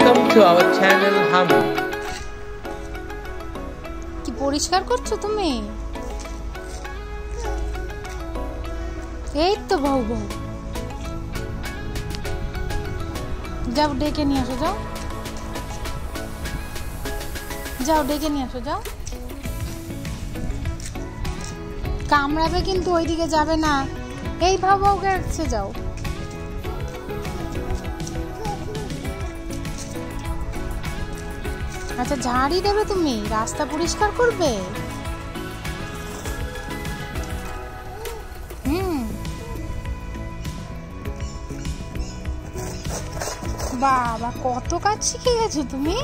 Welcome to our channel Hami. কি পরিষ্কার করছো তুমি? এই তো বউ বউ, যাও ডেকে নিয়ে আসো, যাও যাও ডেকে নিয়ে আসো, যাও। কামড়াবে কিন্তু, ওইদিকে যাবে না। এই ভাও বউকে রাখছে, যাও। আচ্ছা, ঝাড়ি দেবে তুমি? রাস্তা পরিষ্কার করবে? বাবা, কত কাজ শিখে গেছো তুমি।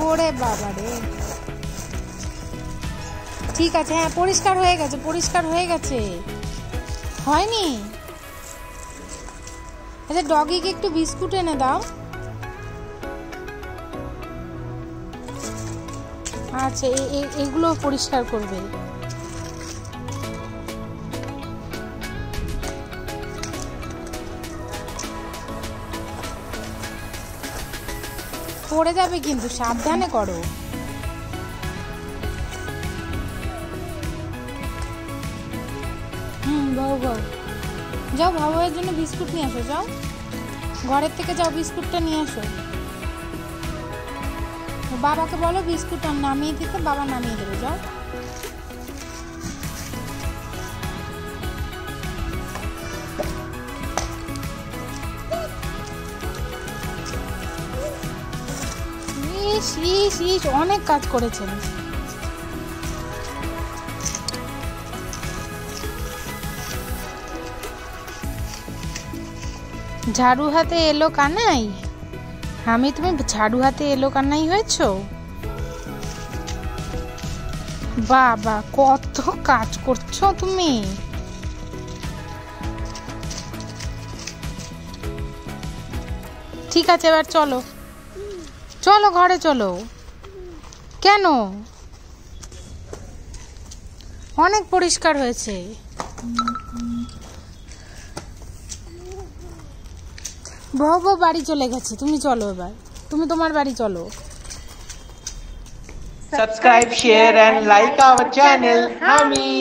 ওরে বাবা রে, ঠিক আছে, হ্যাঁ পরিষ্কার হয়ে গেছে, পরিষ্কার হয়ে গেছে। হয়নি? আচ্ছা, ডগিকে একটু বিস্কুট এনে দাও। আচ্ছা, এগুলো পরিষ্কার করবে। পড়ে যাবে কিন্তু, সাবধানে করো। বাবু বাবু, যাও ভাইয়ের জন্য বিস্কুট নিয়ে আসো, যাও ঘরের থেকে, যাও বিস্কুটটা নিয়ে আসো। বাবাকে বলো বিস্কুট নামিয়ে দিতে, বাবা নামিয়ে দেবে, যাও। অনেক কাজ করেছেন। ঝাড়ু হাতে এলো কানাই। আমি, তুমি ঝাড়ু হাতে এলো কানাই হয়েছো? বাবা, কত কাজ করছো তুমি। ঠিক আছে, এবার চলো চলো ঘরে চলো। কেন? অনেক পরিষ্কার হয়েছে। বউ বউ বাড়ি চলে গেছে, তুমি চলো এবার, তুমি তোমার বাড়ি চলো। Subscribe, share and like our channel Hami.